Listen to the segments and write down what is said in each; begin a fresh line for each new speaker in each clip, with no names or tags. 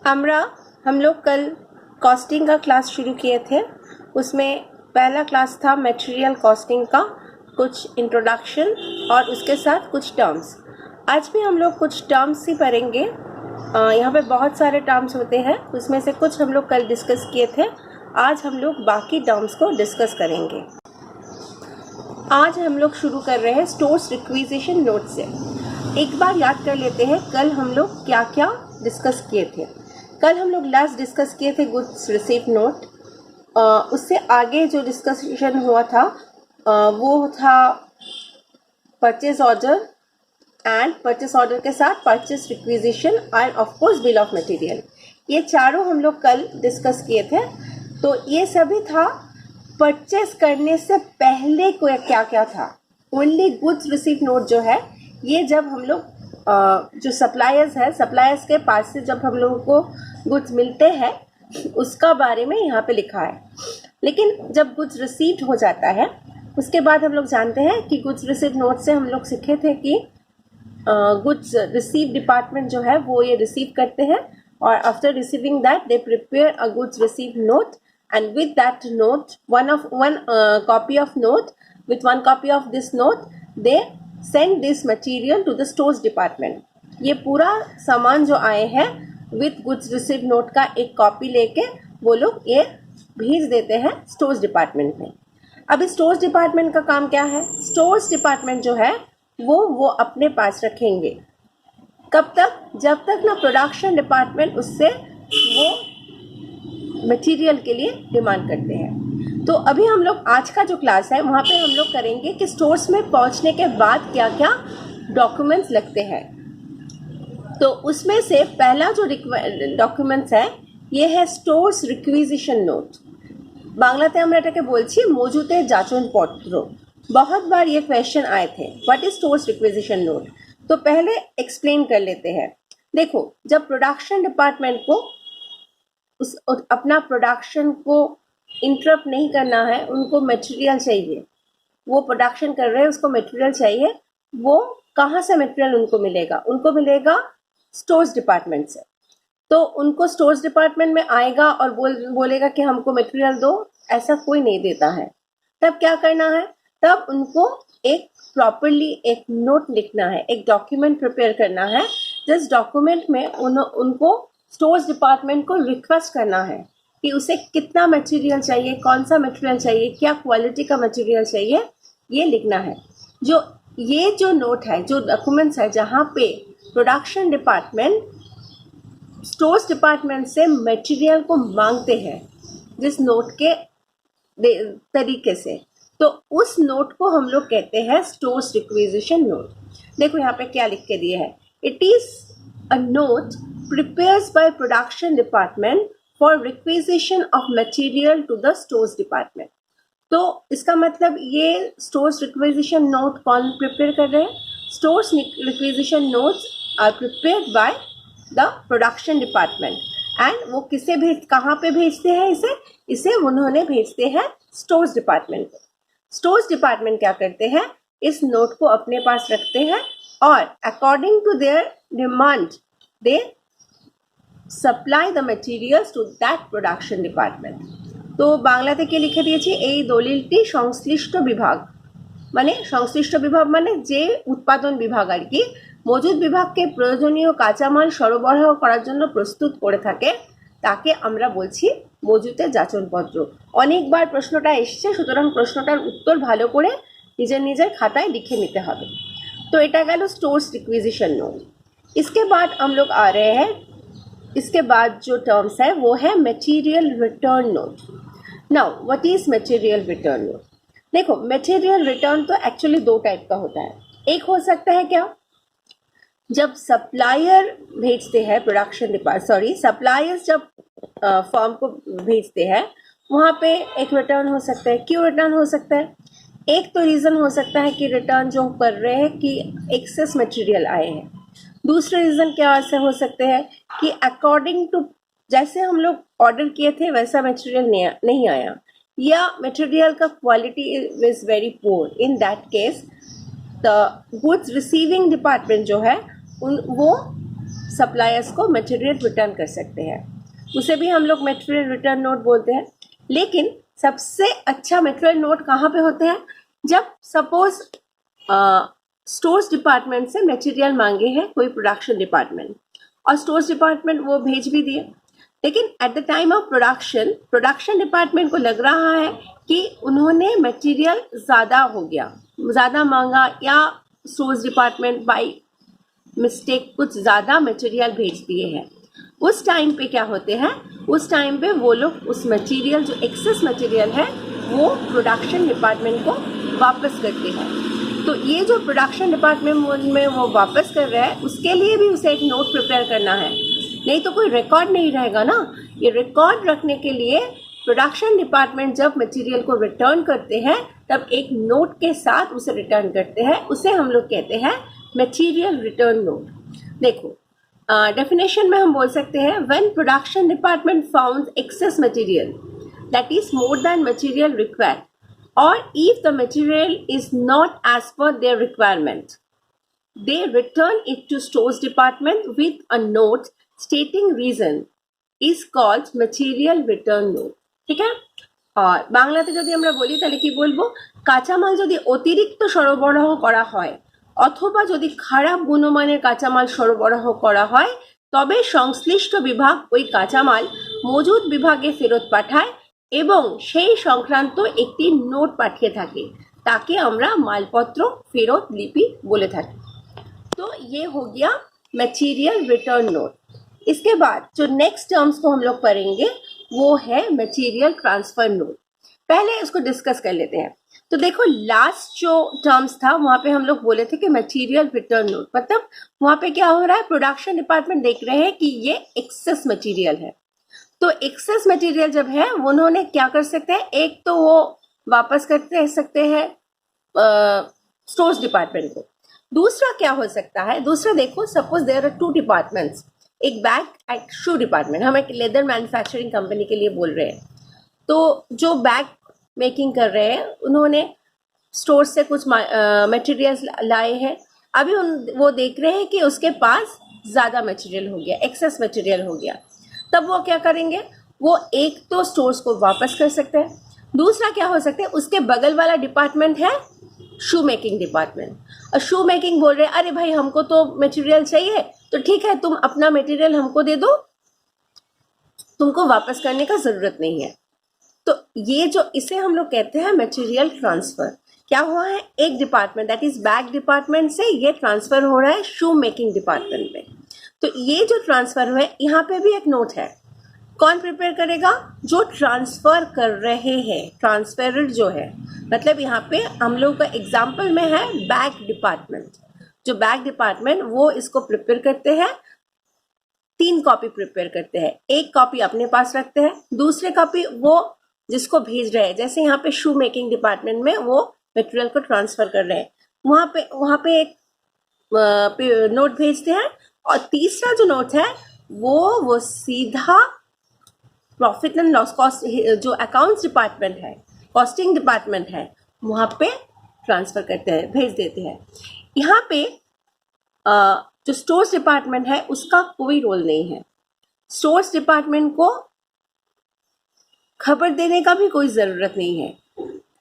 हम लोग कल कॉस्टिंग का क्लास शुरू किए थे। उसमें पहला क्लास था मटेरियल कॉस्टिंग का, कुछ इंट्रोडक्शन और उसके साथ कुछ टर्म्स। आज भी हम लोग कुछ टर्म्स ही पढ़ेंगे। यहाँ पे बहुत सारे टर्म्स होते हैं, उसमें से कुछ हम लोग कल डिस्कस किए थे। आज हम लोग बाकी टर्म्स को डिस्कस करेंगे। आज हम लोग शुरू कर रहे हैं स्टोर्स रिक्विजिशन नोट से। एक बार याद कर लेते हैं कल हम लोग क्या क्या डिस्कस किए थे। कल हम लोग लास्ट डिस्कस किए थे गुड्स रिसीव्ड नोट। उससे आगे जो डिस्कशन हुआ था वो था purchase order and purchase order के साथ purchase requisition end of course bill of material. ये चारों हम लोग कल डिस्कस किए थे। तो ये सभी था परचेस करने से पहले क्या क्या था। ओनली गुड्स रिसीव नोट जो है ये जब हम लोग जो सप्लायर्स है, सप्लायर्स के पास से जब हम लोगों को गुड्स मिलते हैं उसका बारे में यहाँ पे लिखा है। लेकिन जब गुड्स रिसीव्ड हो जाता है उसके बाद हम लोग जानते हैं कि गुड्स रिसीव नोट से हम लोग सीखे थे कि गुड्स रिसीव डिपार्टमेंट जो है वो ये रिसीव करते हैं और after receiving that they prepare a goods receive note and with that note one copy of note with one copy of this note they send this material to the stores department। ये पूरा सामान जो आए हैं with goods received note का एक copy लेके वो लोग ये भेज देते हैं स्टोर्स डिपार्टमेंट में। अब स्टोर्स डिपार्टमेंट का काम क्या है? स्टोर्स डिपार्टमेंट जो है वो अपने पास रखेंगे। कब तक? जब तक ना प्रोडक्शन डिपार्टमेंट उससे वो मटेरियल के लिए डिमांड करते हैं। तो अभी हम लोग आज का जो क्लास है वहाँ पे हम लोग करेंगे कि स्टोर्स में पहुँचने के बाद क्या क्या डॉक्यूमेंट्स लगते हैं। तो उसमें से पहला जो डॉक्यूमेंट्स है ये है स्टोर्स रिक्विजिशन नोट। बांग्लाते আমরা এটাকে বলছি মজুতের যাচনপত্র। बहुत बार ये क्वेश्चन आए थे, what is stores requisition note. तो पहले एक्सप्लेन कर लेते हैं। देखो, जब प्रोडक्शन डिपार्टमेंट को अपना प्रोडक्शन को इंटरप्ट नहीं करना है, उनको मटेरियल चाहिए, वो प्रोडक्शन कर रहे हैं उसको मटेरियल चाहिए, वो कहाँ से मटेरियल उनको मिलेगा? उनको मिलेगा स्टोर्स डिपार्टमेंट से। तो उनको स्टोर्स डिपार्टमेंट में आएगा और बोलेगा कि हमको मटेरियल दो, ऐसा कोई नहीं देता है। तब क्या करना है? तब उनको एक प्रॉपरली एक नोट लिखना है, एक डॉक्यूमेंट प्रिपेयर करना है। जिस डॉक्यूमेंट में उनको स्टोर्स डिपार्टमेंट को रिक्वेस्ट करना है कि उसे कितना मटेरियल चाहिए, कौन सा मटेरियल चाहिए, क्या क्वालिटी का मटेरियल चाहिए, ये लिखना है। ये जो नोट है, जो डॉक्यूमेंट्स है जहाँ पे प्रोडक्शन डिपार्टमेंट स्टोर्स डिपार्टमेंट से मटेरियल को मांगते हैं जिस नोट के तरीके से, तो उस नोट को हम लोग कहते हैं स्टोर्स रिक्विजिशन नोट। देखो यहाँ पे क्या लिख के दिए है, it is a note prepared by production department for requisition of material to the stores department। तो इसका मतलब ये stores requisition note कौन प्रिपेयर कर रहे हैं? stores requisition notes are prepared by the production department and वो कहाँ पे भेजते हैं इसे उन्होंने भेजते हैं stores department को। stores department क्या करते हैं? इस नोट को अपने पास रखते हैं और according to their demand they supply the materials to that production department। তো বাংলাতে কি লিখে দিয়েছি, এই দলিলটি সংশ্লিষ্ট বিভাগ মানে যে উৎপাদন বিভাগ আর কি মজুদ বিভাগকে প্রয়োজনীয় কাঁচামাল সরবরাহ করার জন্য প্রস্তুত করে থাকে তাকে আমরা বলছি মজুতের যাচনপত্র। অনেকবার প্রশ্নটা এসেছে, সুতরাং প্রশ্নটার উত্তর ভালো করে নিজের খাতায় লিখে নিতে হবে। তো এটা গেল স্টোর্स रिक्विजिशन नोट। इसके बाद हम लोग आ रहे हैं, इसके बाद जो टर्म्स है वो है material return note. Now what is material return note? देखो, मटेरियल रिटर्न तो एक्चुअली दो टाइप का होता है। एक हो सकता है क्या, जब सप्लायर भेजते हैं सप्लायर्स जब फर्म को भेजते हैं वहाँ पे एक रिटर्न हो सकता है। क्यों रिटर्न हो सकता है? एक तो रीज़न हो सकता है कि रिटर्न जो कर रहे हैं कि एक्सेस मटेरियल आए हैं। दूसरे रीज़न क्या ऐसे हो सकते हैं कि अकॉर्डिंग टू जैसे हम लोग ऑर्डर किए थे वैसा मटेरियल नहीं आया, या मटेरियल का quality is very poor. In that case the goods receiving department जो है वो सप्लायर्स को मटेरियल रिटर्न कर सकते हैं, उसे भी हम लोग मटेरियल रिटर्न नोट बोलते हैं। लेकिन सबसे अच्छा मटेरियल नोट कहाँ पे होते हैं? जब सपोज स्टोर्स डिपार्टमेंट से मटेरियल मांगे हैं कोई प्रोडक्शन डिपार्टमेंट, और स्टोर्स डिपार्टमेंट वो भेज भी दिए, लेकिन at the time of production department को लग रहा है कि उन्होंने मटेरियल ज़्यादा हो गया, ज़्यादा मांगा, या स्टोर्स डिपार्टमेंट बाई मिस्टेक कुछ ज़्यादा मटेरियल भेज दिए हैं। उस टाइम पे क्या होते हैं, उस टाइम पे वो लोग उस मटेरियल जो एक्सेस मटेरियल है वो प्रोडक्शन डिपार्टमेंट को वापस करते हैं। तो ये जो प्रोडक्शन डिपार्टमेंट में वो वापस कर रहा है, उसके लिए भी उसे एक नोट प्रिपेयर करना है, नहीं तो कोई रिकॉर्ड नहीं रहेगा ना। ये रिकॉर्ड रखने के लिए प्रोडक्शन डिपार्टमेंट जब मटेरियल को रिटर्न करते हैं तब एक नोट के साथ उसे रिटर्न करते हैं, उसे हम लोग कहते हैं मटेरियल रिटर्न नोट। देखो डेफिनेशन में हम बोल सकते हैं, when production department found excess material that is more than material required, or if the material is not as per their requirement, they return it to stores department with a note stating reason, is called material return note। ঠিক है। আর বাংলাতে যদি আমরা বলি তাহলে কি বলবো, কাঁচামাল যদি অতিরিক্ত সরবরাহ করা হয় অথবা যদি খারাপ গুণমানের কাঁচামাল সরবরাহ করা হয় তবে সংশ্লিষ্ট বিভাগ ওই কাঁচামাল মজুদ বিভাগে ফেরত পাঠায় এবং সেই সংক্রান্ত একটি নোট পাঠিয়ে থাকে, তাকে আমরা মালপত্র ফেরত লিপি বলে থাকি। तो ये हो गया मटेरियल रिटर्न नोट। इसके बाद जो नेक्स्ट टर्म्स को हम लोग पढ़ेंगे वो है मटेरियल ट्रांसफर नोट। पहले इसको डिस्कस कर लेते हैं। तो देखो लास्ट जो टर्म्स था वहाँ पे हम लोग बोले थे कि मटेरियल रिटर्न नोट मतलब वहाँ पे क्या हो रहा है, प्रोडक्शन डिपार्टमेंट देख रहे हैं कि ये एक्सेस मटेरियल है, तो एक्सेस मटेरियल जब है उन्होंने क्या कर सकते हैं, एक तो वो वापस करते सकते हैं स्टोर्स डिपार्टमेंट को। दूसरा क्या हो सकता है, दूसरा देखो suppose there are two departments, एक बैग एक शू डिपार्टमेंट, हम एक लेदर मैन्युफैक्चरिंग कंपनी के लिए बोल रहे हैं। तो जो बैग मेकिंग कर रहे हैं उन्होंने स्टोर से कुछ मटेरियल्स लाए हैं, अभी वो देख रहे हैं कि उसके पास ज़्यादा मटेरियल हो गया, एक्सेस मटेरियल हो गया, तब वो क्या करेंगे, वो एक तो स्टोर्स को वापस कर सकते हैं, दूसरा क्या हो सकता है, उसके बगल वाला डिपार्टमेंट है शू मेकिंग डिपार्टमेंट, और शू मेकिंग बोल रहे हैं अरे भाई हमको तो मटेरियल चाहिए, तो ठीक है तुम अपना मटेरियल हमको दे दो, तुमको वापस करने का ज़रूरत नहीं है। तो ये जो इसे हम लोग कहते हैं मटेरियल ट्रांसफ़र। क्या हुआ है, एक department that is bag department से ये ट्रांसफ़र हो रहा है शू मेकिंग डिपार्टमेंट में। तो ये जो ट्रांसफ़र हुआ है यहाँ पे भी एक नोट है, कौन प्रिपेयर करेगा, जो ट्रांसफ़र कर रहे हैं, ट्रांसफरर जो है, मतलब यहाँ पे हम लोग का एग्जाम्पल में है बैग डिपार्टमेंट। जो बैग डिपार्टमेंट वो इसको प्रिपेयर करते हैं, 3 कॉपी प्रिपेयर करते हैं, एक कॉपी अपने पास रखते हैं, दूसरे कॉपी वो जिसको भेज रहे हैं, जैसे यहाँ पे शू मेकिंग डिपार्टमेंट में वो मटेरियल को ट्रांसफ़र कर रहे हैं, वहाँ पे एक नोट भेजते हैं, और तीसरा जो नोट है वो सीधा प्रॉफिट एंड लॉस कॉस्ट जो अकाउंट्स डिपार्टमेंट है, कॉस्टिंग डिपार्टमेंट है, वहाँ पे ट्रांसफ़र करते हैं, भेज देते हैं। यहाँ पे जो स्टोर्स डिपार्टमेंट है उसका कोई रोल नहीं है, स्टोर्स डिपार्टमेंट को खबर देने का भी कोई ज़रूरत नहीं है।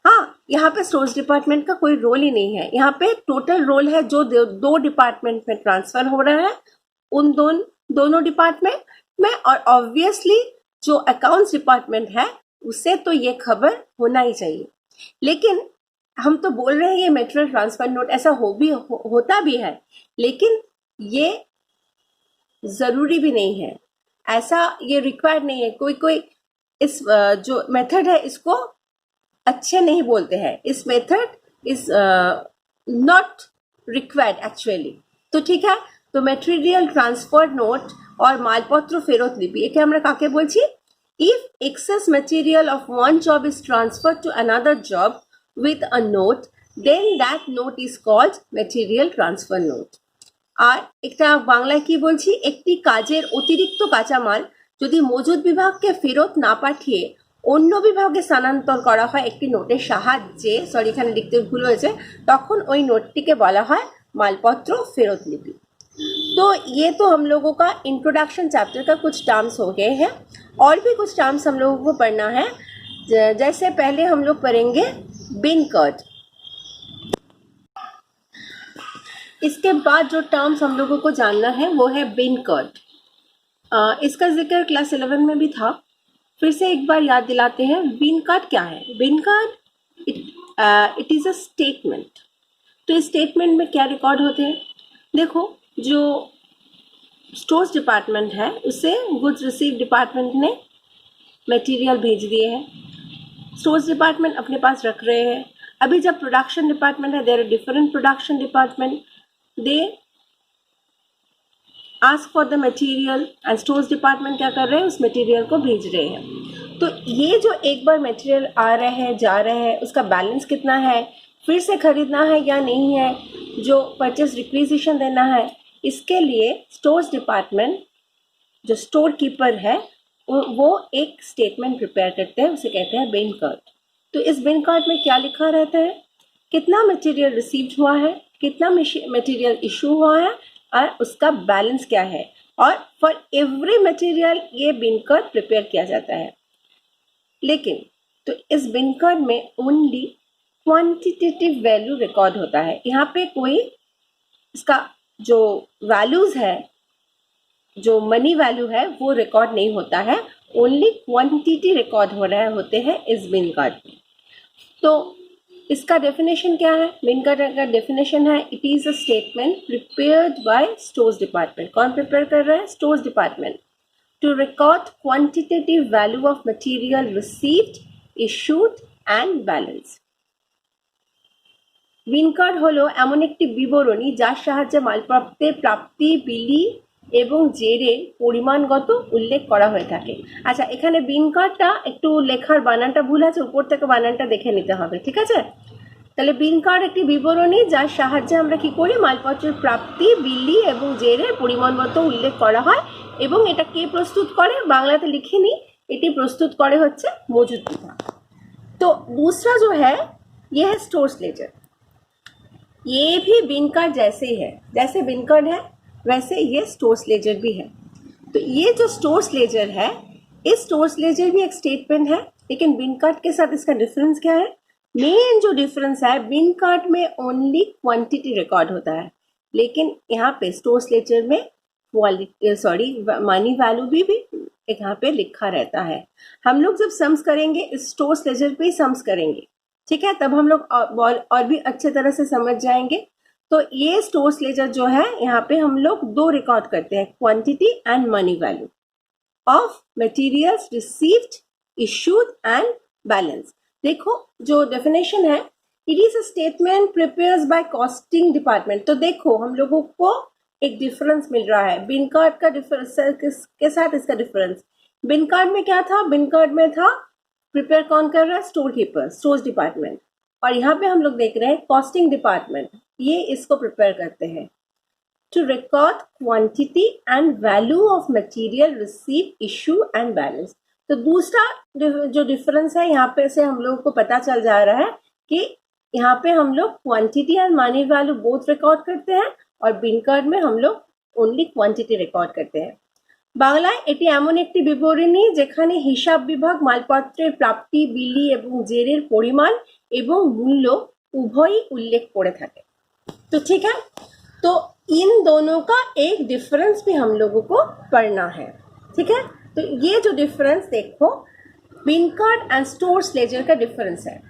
हाँ, यहाँ पे स्टोर्स डिपार्टमेंट का कोई रोल ही नहीं है, यहाँ पे टोटल रोल है जो 2 डिपार्टमेंट में ट्रांसफ़र हो रहा है, उन दोनों डिपार्टमेंट में, और ऑब्वियसली जो अकाउंट्स डिपार्टमेंट है उसे तो ये खबर होना ही चाहिए। लेकिन हम तो बोल रहे हैं ये मटेरियल ट्रांसफर नोट, ऐसा होता भी है, लेकिन ये ज़रूरी भी नहीं है, ऐसा ये रिक्वायर्ड नहीं है। कोई इस जो मेथड है इसको अच्छे नहीं बोलते हैं, इस method is not required actually. तो ठीक है, तो मटेरियल ट्रांसफर नोट और मालपत्र ফেরত লিপি একে আমরা কাকে বলছি, if excess material of one job is transferred to another job with a note, then that note is called material transfer note। আর একটা বাংলায় কি বলছি, একটি কাজের অতিরিক্ত কাঁচামাল যদি মজুদ বিভাগকে ফেরত না পাঠিয়ে অন্য বিভাগে স্থানান্তর করা হয় একটি নোটের সাহায্যে, সরি এখানে লিখতে ভুল হয়েছে, তখন ওই নোটটিকে বলা হয় মালপত্র ফেরত লিপি। तो ये तो हम लोगों का इंट्रोडक्शन चैप्टर का कुछ टर्म्स हो गए हैं, और भी कुछ टर्म्स हम लोगों को पढ़ना है। जैसे पहले हम लोग पढ़ेंगे बीन कर्ड। इसके बाद जो टर्म्स हम लोगों को जानना है वो है बीन कर्ड। इसका जिक्र क्लास 11 में भी था, फिर से एक बार याद दिलाते हैं। बीन कर्ड क्या है? Bin card it is a statement. तो इस स्टेटमेंट में क्या रिकॉर्ड होते हैं? देखो, जो स्टोर्स डिपार्टमेंट है उसे गुड्स रिसीव डिपार्टमेंट ने मटेरियल भेज दिए हैं, स्टोर्स डिपार्टमेंट अपने पास रख रहे हैं। अभी जब प्रोडक्शन डिपार्टमेंट है, there are different production department, they ask for the material and stores department क्या कर रहे हैं? उस मटेरियल को भेज रहे हैं। तो ये जो एक बार मटेरियल आ रहे हैं जा रहे हैं, उसका बैलेंस कितना है, फिर से खरीदना है या नहीं है, जो परचेस रिक्विजिशन देना है, इसके लिए स्टोर्स डिपार्टमेंट जो स्टोर कीपर है वो एक स्टेटमेंट प्रिपेयर करते हैं, उसे कहते हैं बीन कार्ड। तो इस बीन कार्ड में क्या लिखा रहता है? कितना मटेरियल रिसीव्ड हुआ है, कितना मटेरियल इशू हुआ है, और उसका बैलेंस क्या है। और फॉर एवरी मटेरियल ये बीन कार्ड प्रिपेयर किया जाता है। लेकिन तो इस बीन कार्ड में ओनली क्वांटिटेटिव वैल्यू रिकॉर्ड होता है। यहाँ पे कोई इसका जो वैल्यूज है, जो मनी वैल्यू है, वो रिकॉर्ड नहीं होता है। ओनली क्वांटिटी रिकॉर्ड हो रहे होते हैं इस बीन कार्ड में। तो इसका डेफिनेशन क्या है? बीन कार्ड का डेफिनेशन है, it is a statement prepared by stores department. कौन प्रिपेयर कर रहा है? Stores department. To record quantitative value of material received, issued and balance. Bin card হলো এমন একটি বিবরণী যার সাহায্যে মালপত্রের প্রাপ্তি, বিলি এবং জেরের পরিমাণগত উল্লেখ করা হয়ে থাকে। আচ্ছা, এখানে বিন কার্ডটা একটু লেখার বানানটা ভুল আছে, উপর থেকে বানানটা দেখে নিতে হবে, ঠিক আছে? তাহলে বিন কার্ড একটি বিবরণী যার সাহায্যে আমরা কি করি? মালপত্রের প্রাপ্তি, বিলি এবং জেরের পরিমাণগত উল্লেখ করা হয়। এবং এটা কে প্রস্তুত করে? বাংলাতে লিখে নিই, এটি প্রস্তুত করে হচ্ছে মজুদ বিভাগ। তো दूसरा जो है ये है स्टोर्स लेजर। ये भी बीन कार्ड जैसे ही है, जैसे बीन कार्ड है वैसे ये स्टोर्स लेजर भी है। तो ये जो स्टोर्स लेजर है, इस स्टोर्स लेजर भी एक स्टेटमेंट है, लेकिन बीन कार्ड के साथ इसका डिफरेंस क्या है? मेन जो डिफरेंस है, बीन कार्ड में ओनली क्वांटिटी रिकॉर्ड होता है, लेकिन यहाँ पे स्टोर्स लेजर में मनी वैल्यू भी यहाँ पे लिखा रहता है। हम लोग जब सम्स करेंगे इस स्टोर्स लेजर पे ही सम्स करेंगे, ठीक है? तब हम लोग और भी अच्छे तरह से समझ जाएंगे। तो ये स्टोर्स लेजर जो है, यहाँ पे हम लोग दो रिकॉर्ड करते हैं, quantity and money value of materials received, issued and balance. देखो जो डेफिनेशन है, it is a statement prepared bye costing department. तो देखो हम लोगों को एक डिफरेंस मिल रहा है बिन कार्ड का डिफरेंस के साथ इसका डिफरेंस। बिन कार्ड में क्या था? बिन कार्ड में था प्रिपेयर कौन कर रहा है? Store keeper, stores department. और यहाँ पे हम लोग देख रहे हैं कॉस्टिंग डिपार्टमेंट, ये इसको प्रिपेयर करते हैं to record quantity and value of material receive, issue and balance. तो दूसरा जो डिफरेंस है यहाँ पे से हम लोग को पता चल जा रहा है कि यहाँ पे हम लोग quantity and money value both record करते हैं, और बिन कार्ड में हम लोग ओनली क्वांटिटी रिकॉर्ड करते हैं। বাংলায় এটি এমন একটি বিবরণী যেখানে হিসাব বিভাগ মালপত্রের প্রাপ্তি, বিলি এবং জেরের পরিমাণ এবং মূল্য उभयई उल्लेख করে থাকে। तो ठीक है, तो इन दोनों का एक डिफरेंस भी हम लोगों को पढ़ना है, ठीक है? तो ये जो डिफरेंस देखो, bin card and stores ledger का डिफरेंस है।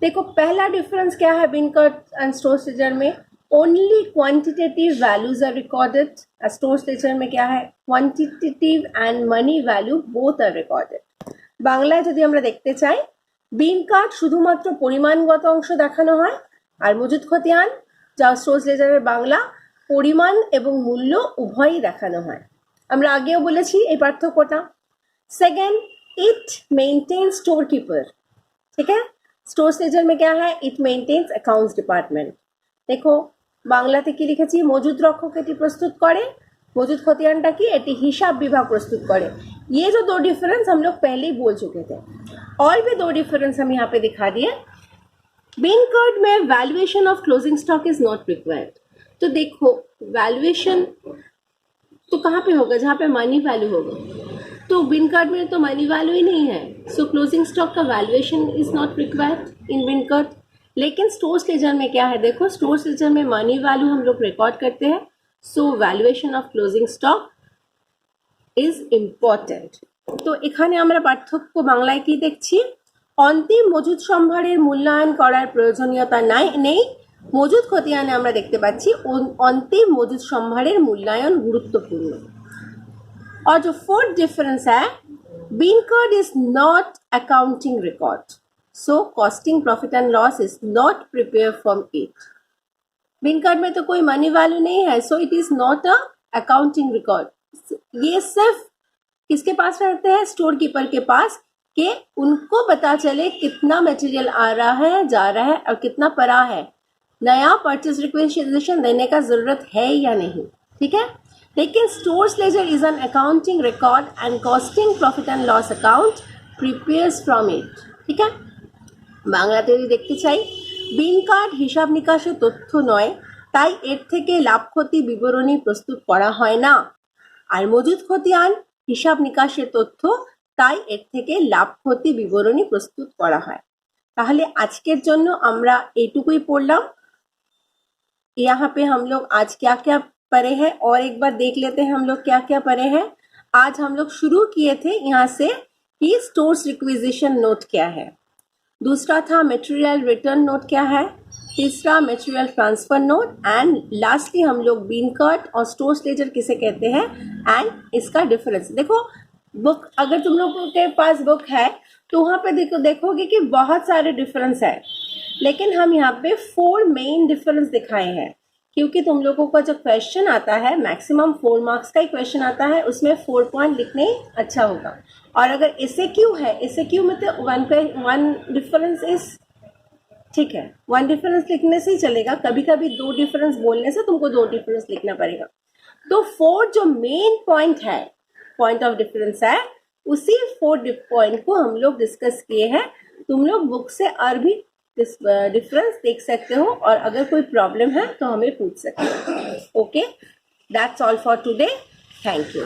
देखो पहला डिफरेंस क्या है bin card and stores ledger में? Only quantitative values are recorded. Stores ledger में क्या है? Quantitative and money value both are recorded. বাংলায় যদি আমরা দেখতে চাই, বিন কার্ড শুধুমাত্র পরিমাণগত অংশ দেখানো হয়, আর মজুদ খতিয়ান যা স্টোর্স লেজারের বাংলা, পরিমাণ এবং মূল্য উভয়ই দেখানো হয়। আমরা আগেও বলেছি এই পার্থক্যটা। Second, it maintains store keeper, ठीक है? स्टोर्स लेजर में क्या है? It maintains accounts department. देखो বাংলাতে কি লিখেছি? মজুদ রক্ষক এটি প্রস্তুত করে, मौजूद खतियानटा की एटी हिसाब विभाग प्रस्तुत करे। ये जो दो डिफरेंस हम लोग पहले ही बोल चुके थे, और भी दो डिफरेंस हम यहाँ पे दिखा दिए। बिन कार्ड में valuation of closing stock is not required. तो देखो वैल्यूएशन तो कहाँ पे होगा? जहाँ पे मनी वैल्यू होगा। तो बिन कार्ड में तो मनी वैल्यू ही नहीं है, सो क्लोजिंग स्टॉक का valuation is not required in bin card. लेकिन स्टोर्स लेजर में क्या है? देखो, स्टोर्स लेजर में मनी वैल्यू हम लोग रिकॉर्ड करते हैं, so valuation of closing stock is important. তো এখানে আমরা পার্থক্য বাংলায় কি দেখছি? অন্তিম মজুদ সম্ভারের মূল্যায়ন করার প্রয়োজনীয়তা নেই, মজুদ খতিয়ানে আমরা দেখতে পাচ্ছি অন্তিম মজুদ সম্ভারের মূল্যায়ন গুরুত্বপূর্ণ। और जो फोर्थ डिफरेंस है, bin card is not accounting record, so costing profit and loss is not prepare from it. Bin card में तो कोई मनी वैल्यू नहीं है, so it is not a accounting record. ये सिर्फ किसके पास रहते हैं? स्टोर कीपर के पास, कि उनको पता चले कितना मटेरियल आ रहा है, जा रहा है और कितना पड़ा है, नया परचेज रिक्वेजिशन देने का जरूरत है या नहीं। ठीक है। लेकिन stores laser is an accounting record and costing profit and loss account prepares from it. ठीक है। বাংলাতে যদি দেখতে চাই, বিন কার্ড হিসাব নিকাশের তথ্য নয়, তাই এর থেকে লাভ ক্ষতি বিবরণী প্রস্তুত করা হয় না। আর মজুদ খতিয়ান হিসাব নিকাশের তথ্য, তাই এর থেকে লাভ ক্ষতি বিবরণী প্রস্তুত করা হয়। তাহলে আজকের জন্য আমরা এইটুকুই পড়লাম। यहाँ पे हम लोग आज क्या क्या पढ़े हैं और एक बार देख लेते हैं हम लोग क्या क्या पढ़े हैं। आज हम लोग शुरू किए थे यहाँ से कि स्टोर्स रिक्विजिशन नोट क्या है, दूसरा था मटेरियल रिटर्न नोट क्या है, तीसरा material transfer note, and lastly हम लोग बीन कार्ड और स्टोर्स लेजर किसे कहते हैं एंड इसका डिफरेंस। देखो, बुक अगर तुम लोगों के पास बुक है तो वहाँ पे देखोगे कि बहुत सारे डिफरेंस है, लेकिन हम यहाँ पे 4 मेन डिफरेंस दिखाए हैं, क्योंकि तुम लोगों का जो क्वेश्चन आता है मैक्सिमम 4 मार्क्स का ही क्वेश्चन आता है, उसमें 4 पॉइंट लिखने अच्छा होगा। और अगर एसएक्यू है, एसएक्यू में तो वन डिफरेंस इज, ठीक है, 1 डिफरेंस लिखने से ही चलेगा, कभी कभी 2 डिफरेंस बोलने से तुमको 2 डिफरेंस लिखना पड़ेगा। तो 4 जो मेन पॉइंट है, पॉइंट ऑफ डिफरेंस है, उसी 4 पॉइंट को हम लोग डिस्कस किए हैं। तुम लोग बुक से और भी डिफरेंस देख सकते हो, और अगर कोई प्रॉब्लम है तो हमें पूछ सकते हो। Okay, that's all for today, thank you.